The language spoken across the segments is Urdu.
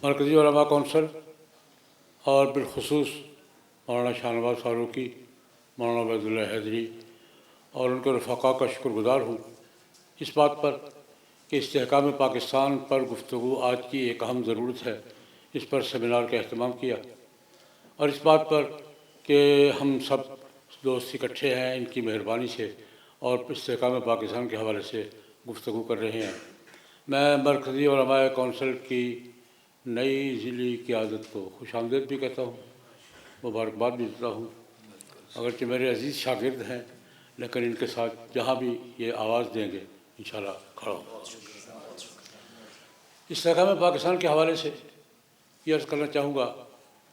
مرکزی علماء کونسل اور بالخصوص مولانا شاہ نواز فاروقی، مولانا عبید اللہ حیدری اور ان کے رفقا کا شکر گزار ہوں اس بات پر کہ استحکام پاکستان پر گفتگو آج کی ایک اہم ضرورت ہے، اس پر سیمینار کا اہتمام کیا، اور اس بات پر کہ ہم سب دوست اکٹھے ہیں ان کی مہربانی سے اور استحکام پاکستان کے حوالے سے گفتگو کر رہے ہیں۔ میں مرکزی علماء کونسل کی نئی ضلعی قیادت کو خوش آمدید بھی کہتا ہوں، مبارکباد بھی دیتا ہوں، اگرچہ میرے عزیز شاگرد ہیں لیکن ان کے ساتھ جہاں بھی یہ آواز دیں گے انشاءاللہ کھڑا ہوں۔ استحکام پاکستان کے حوالے سے یہ عرض کرنا چاہوں گا،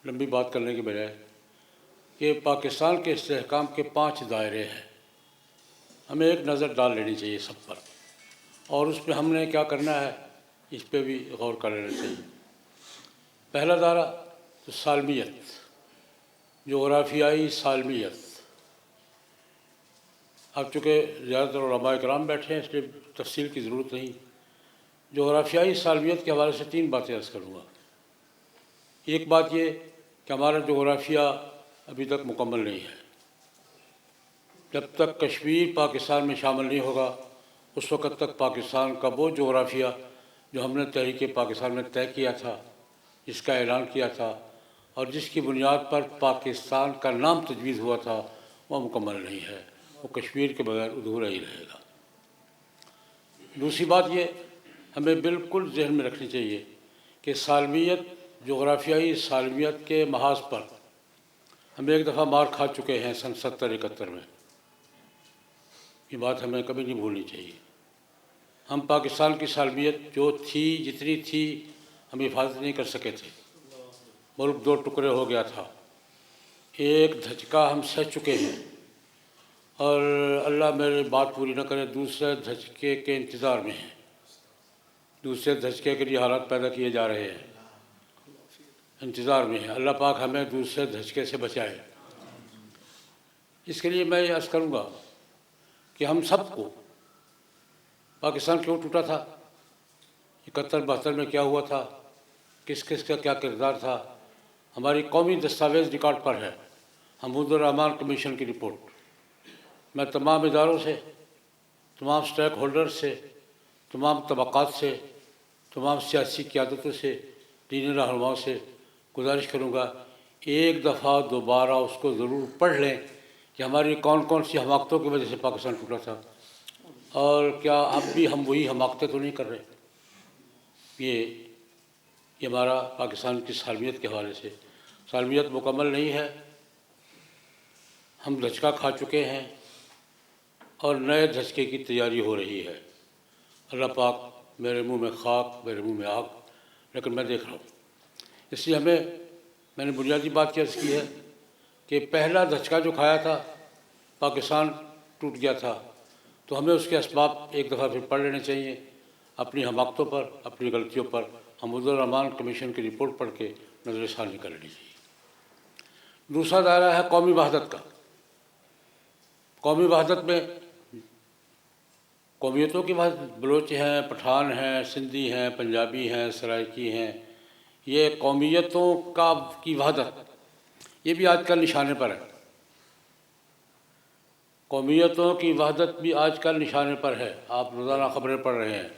لمبی بات کرنے کے بجائے، کہ پاکستان کے استحکام کے 5 دائرے ہیں، ہمیں ایک نظر ڈال لینی چاہیے سب پر، اور اس پہ ہم نے کیا کرنا ہے اس پہ بھی غور کر لینا چاہیے۔ پہلا دائرہ تو سالمیت، جغرافیائی سالمیت۔ اب چونکہ زیادہ تر علماء کرام بیٹھے ہیں اس لیے تفصیل کی ضرورت نہیں، جغرافیائی سالمیت کے حوالے سے 3 باتیں عرض کروں گا۔ ایک بات یہ کہ ہمارا جغرافیہ ابھی تک مکمل نہیں ہے، جب تک کشمیر پاکستان میں شامل نہیں ہوگا اس وقت تک پاکستان کا وہ جغرافیہ جو ہم نے تحریک پاکستان میں طے کیا تھا، جس کا اعلان کیا تھا اور جس کی بنیاد پر پاکستان کا نام تجویز ہوا تھا، وہ مکمل نہیں ہے، وہ کشمیر کے بغیر ادھورا ہی رہے گا۔ دوسری بات یہ ہمیں بالکل ذہن میں رکھنی چاہیے کہ سالمیت، جغرافیائی سالمیت کے محاذ پر ہم ایک دفعہ مار کھا چکے ہیں سن 70-71 میں، یہ بات ہمیں کبھی نہیں بھولنی چاہیے۔ ہم پاکستان کی سالمیت جو تھی، جتنی تھی، ہم حفاظت نہیں کر سکے تھے، ملک 2 ٹکڑے ہو گیا تھا، ایک دھچکا ہم سہ چکے ہیں، اور اللہ میرے بات پوری نہ کرے دوسرے دھچکے کے انتظار میں ہیں، دوسرے دھچکے کے لیے حالات پیدا کیے جا رہے ہیں، انتظار میں ہیں۔ اللہ پاک ہمیں دوسرے دھچکے سے بچائے۔ اس کے لیے میں یہ عرض کروں گا کہ ہم سب کو پاکستان کیوں ٹوٹا تھا، 71-72 میں کیا ہوا تھا، کس کس کا کیا کردار تھا، ہماری قومی دستاویز ریکارڈ پر ہے، حمود الرحمن کمیشن کی رپورٹ۔ میں تمام اداروں سے، تمام سٹیک ہولڈر سے، تمام طبقات سے، تمام سیاسی قیادتوں سے، دینی رہنماؤں سے گزارش کروں گا ایک دفعہ دوبارہ اس کو ضرور پڑھ لیں کہ ہماری کون کون سی حماقتوں کی وجہ سے پاکستان ٹوٹا تھا، اور کیا اب بھی ہم وہی حماقتیں تو نہیں کر رہے۔ یہ ہمارا پاکستان کی سالمیت کے حوالے سے، سالمیت مکمل نہیں ہے، ہم دھچکا کھا چکے ہیں اور نئے دھچکے کی تیاری ہو رہی ہے۔ اللہ پاک میرے منہ میں خاک، میرے منہ میں آگ، لیکن میں دیکھ رہا ہوں۔ اس لیے میں نے بنیادی بات عرض کی ہے کہ پہلا دھچکا جو کھایا تھا، پاکستان ٹوٹ گیا تھا، تو ہمیں اس کے اسباب ایک دفعہ پھر پڑھ لینے چاہیے، اپنی حماقتوں پر، اپنی غلطیوں پر حمود الرحمن کمیشن کی رپورٹ پڑھ کے نظر ثانی کر لینی چاہیے۔ دوسرا دائرہ ہے قومی وحدت کا۔ قومی وحدت میں قومیتوں کی وحدت، بلوچ ہیں، پٹھان ہیں، سندھی ہیں، پنجابی ہیں، سرائکی ہیں، یہ قومیتوں کی وحدت یہ بھی آج کل نشانے پر ہے۔ قومیتوں کی وحدت بھی آج کل نشانے پر ہے، آپ روزانہ خبریں پڑھ رہے ہیں،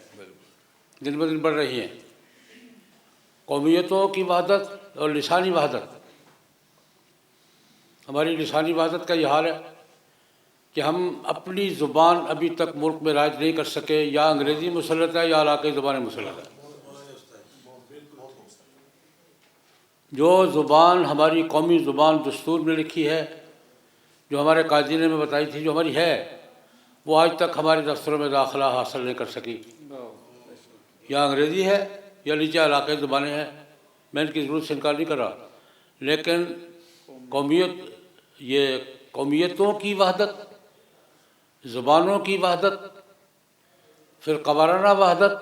دن بدن بڑھ رہی ہیں۔ قومیتوں کی وحدت اور لسانی وحدت، ہماری لسانی وحدت کا یہ حال ہے کہ ہم اپنی زبان ابھی تک ملک میں رائج نہیں کر سکے، یا انگریزی مسلط ہے یا علاقائی زبانیں مسلط ہے۔ جو زبان ہماری قومی زبان دستور میں لکھی ہے، جو ہمارے قائدین نے بتائی تھی، جو ہماری ہے، وہ آج تک ہمارے دفتروں میں داخلہ حاصل نہیں کر سکی، یا انگریزی ہے یا نیچے علاقائی زبانیں ہیں۔ میں ان کی ضرورت سے انکار نہیں کر رہا، لیکن یہ قومیتوں کی وحدت، زبانوں کی وحدت، فرقہ وارانہ وحدت،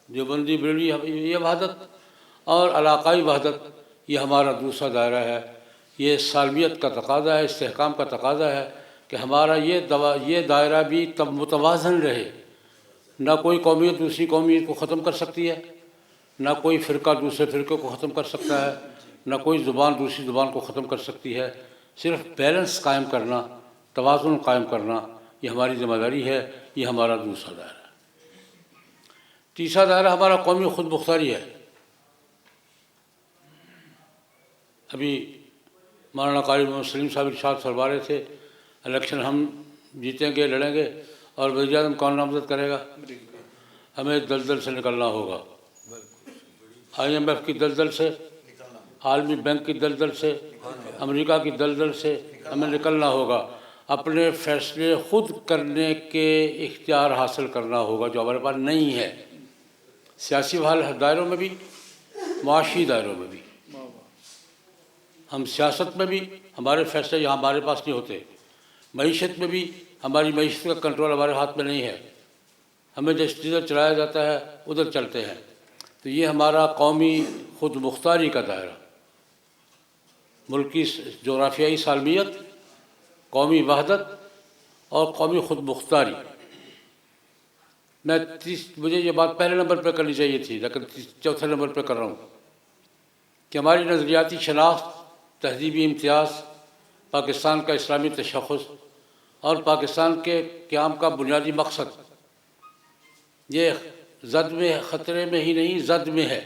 دیوبندی بریلوی یہ وحدت، اور علاقائی وحدت، یہ ہمارا دوسرا دائرہ ہے۔ یہ سالمیت کا تقاضا ہے، استحکام کا تقاضا ہے کہ ہمارا یہ دائرہ بھی تب متوازن رہے، نہ کوئی قومیت دوسری قومیت کو ختم کر سکتی ہے، نہ کوئی فرقہ دوسرے فرقے کو ختم کر سکتا ہے، نہ کوئی زبان دوسری زبان کو ختم کر سکتی ہے. صرف بیلنس قائم کرنا، توازن قائم کرنا، یہ ہماری ذمہ داری ہے. یہ ہمارا دوسرا دائرہ ہے. تیسرا دائرہ ہمارا قومی خود مختاری ہے. ابھی مولانا قاری محمد سلیم صاحب ارشاد فرما رہے تھے الیکشن ہم جیتیں گے، لڑیں گے، اور وزیر اعظم کون نامزد کرے گا؟ ہمیں دلدل سے نکلنا ہوگا. IMF کی دلدل سے، عالمی بینک کی دلدل سے، امریکہ کی دلدل سے ہمیں نکلنا ہوگا. اپنے فیصلے خود کرنے کے اختیار حاصل کرنا ہوگا جو ہمارے پاس نہیں ہے، سیاسی دائروں میں بھی، معاشی دائروں میں بھی. ہم سیاست میں بھی ہمارے فیصلے یہاں ہمارے پاس نہیں ہوتے، معیشت میں بھی ہماری معیشت کا کنٹرول ہمارے ہاتھ میں نہیں ہے. ہمیں جدھر چلایا جاتا ہے ادھر چلتے ہیں. تو یہ ہمارا قومی خود مختاری کا دائرہ، ملکی جغرافیائی سالمیت، قومی وحدت اور قومی خود مختاری. مجھے یہ بات پہلے نمبر پہ کرنی چاہیے تھی، لیکن چوتھے نمبر پہ کر رہا ہوں کہ ہماری نظریاتی شناخت، تہذیبی امتیاز، پاکستان کا اسلامی تشخص اور پاکستان کے قیام کا بنیادی مقصد یہ زد میں، خطرے میں ہی نہیں زد میں ہے.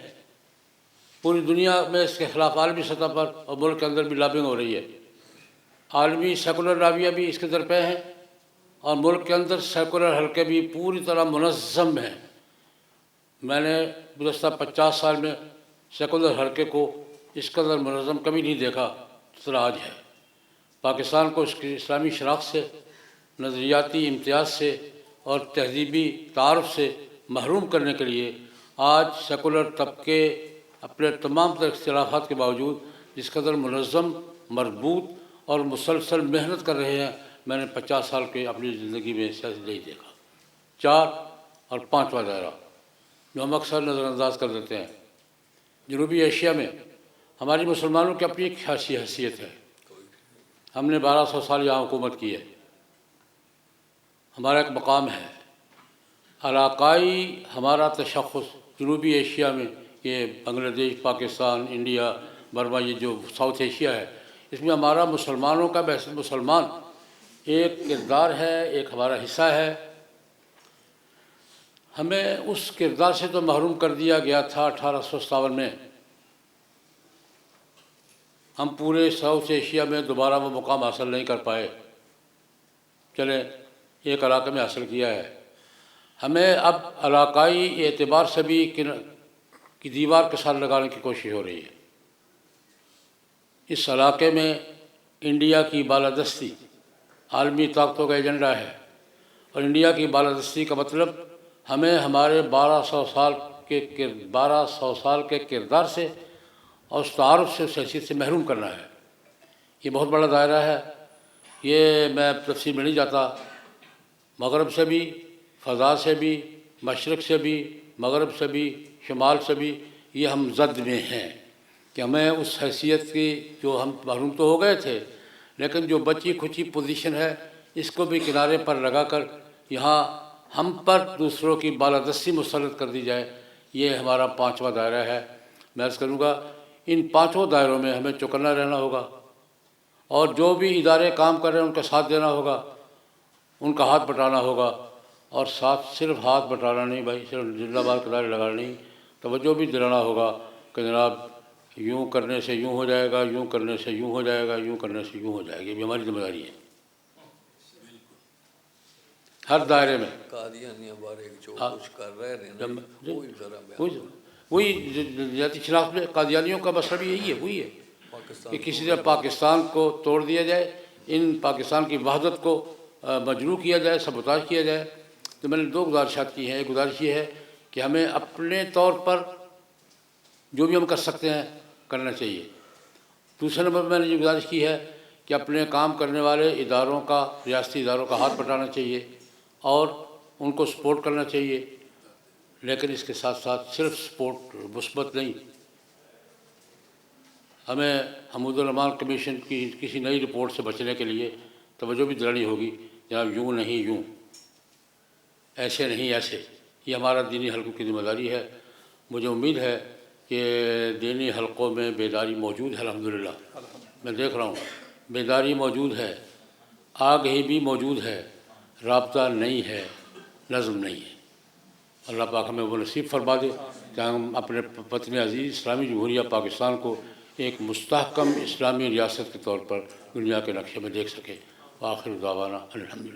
پوری دنیا میں اس کے خلاف عالمی سطح پر اور ملک کے اندر بھی لابنگ ہو رہی ہے. عالمی سیکولر راویہ بھی اس کے درپے ہیں اور ملک کے اندر سیکولر حلقے بھی پوری طرح منظم ہیں. میں نے گزشتہ 50 سال میں سیکولر حلقے کو اس قدر منظم کبھی نہیں دیکھا جس طرح آج ہے. پاکستان کو اس کی اسلامی شناخت سے، نظریاتی امتیاز سے اور تہذیبی تعارف سے محروم کرنے کے لیے آج سیکولر طبقے اپنے تمام تر اختلافات کے باوجود جس قدر منظم، مربوط اور مسلسل محنت کر رہے ہیں، میں نے 50 سال کے اپنی زندگی میں سیاسی نہیں دیکھا. 4 اور 5واں دائرہ جو ہم اکثر نظر انداز کر دیتے ہیں، جنوبی ایشیا میں ہماری مسلمانوں کی اپنی ایک خاصی حیثیت ہے. ہم نے 1200 سال یہاں حکومت کی ہے، ہمارا ایک مقام ہے. علاقائی ہمارا تشخص جنوبی ایشیا میں، یہ بنگلہ دیش، پاکستان، انڈیا، برما، یہ جو ساؤتھ ایشیا ہے، اس میں ہمارا مسلمانوں کا بحث مسلمان ایک کردار ہے، ایک ہمارا حصہ ہے. ہمیں اس کردار سے تو محروم کر دیا گیا تھا 1857 میں. ہم پورے ساؤتھ ایشیا میں دوبارہ وہ مقام حاصل نہیں کر پائے. چلیں ایک علاقے میں حاصل کیا ہے. ہمیں اب علاقائی اعتبار سے بھی کی دیوار کے ساتھ لگانے کی کوشش ہو رہی ہے. اس علاقے میں انڈیا کی بالادستی عالمی طاقتوں کا ایجنڈا ہے، اور انڈیا کی بالادستی کا مطلب ہمیں ہمارے 1200 سال کے کردار سے اور اس تعارف سے، اس حیثیت سے محروم کرنا ہے. یہ بہت بڑا دائرہ ہے. یہ میں تفصیل میں نہیں جاتا. مغرب سے بھی، فضا سے بھی، مشرق سے بھی، مغرب سے بھی، شمال سے بھی یہ ہم زد میں ہیں کہ ہمیں اس حیثیت کی جو ہم محروم تو ہو گئے تھے، لیکن جو بچی کھچی پوزیشن ہے اس کو بھی کنارے پر لگا کر یہاں ہم پر دوسروں کی بالادستی مسلط کر دی جائے. یہ ہمارا 5واں دائرہ ہے. میں عرض کروں گا ان 5 دائروں میں ہمیں چوکنا رہنا ہوگا، اور جو بھی ادارے کام کر رہے ہیں ان کا ساتھ دینا ہوگا، ان کا ہاتھ بٹانا ہوگا. اور ساتھ صرف ہاتھ بٹانا نہیں بھائی، صرف زندہ باد کے نعرے لگانا نہیں، توجہ بھی دلانا ہوگا کہ جناب یوں کرنے سے یوں ہو جائے گا، یوں کرنے سے یوں ہو جائے گا، یوں کرنے سے یوں ہو جائے گا. یہ بھی ہماری ذمہ داری ہے ہر دائرے میں. وہی ذاتی شناخت میں قادیانیوں کا مسئلہ بھی یہی ہے، وہی ہے کہ کسی طرح پاکستان کو توڑ دیا جائے، ان پاکستان کی وحدت کو مجروح کیا جائے، سبوتاژ کیا جائے. تو میں نے 2 گزارشات کی ہیں. ایک گزارش یہ ہے کہ ہمیں اپنے طور پر جو بھی ہم کر سکتے ہیں کرنا چاہیے. دوسرے نمبر پر میں نے یہ گزارش کی ہے کہ اپنے کام کرنے والے اداروں کا، ریاستی اداروں کا ہاتھ بٹانا چاہیے اور ان کو سپورٹ کرنا چاہیے. لیکن اس کے ساتھ ساتھ صرف سپورٹ مثبت نہیں، ہمیں حمود الرحمان کمیشن کی کسی نئی رپورٹ سے بچنے کے لیے توجہ بھی دلانی ہوگی. جناب یوں نہیں یوں، ایسے نہیں ایسے. یہ ہمارا دینی حلقوں کی ذمہ داری ہے. مجھے امید ہے کہ دینی حلقوں میں بیداری موجود ہے الحمدللہ، میں دیکھ رہا ہوں بیداری موجود ہے، آگہی بھی موجود ہے، رابطہ نہیں ہے، نظم نہیں ہے۔ اللہ پاک ہمیں وہ نصیب فرما دے کہ ہم اپنے وطن عزیز اسلامی جمہوریہ پاکستان کو ایک مستحکم اسلامی ریاست کے طور پر دنیا کے نقشے میں دیکھ سکیں۔ وآخر دعوانا الحمدللہ۔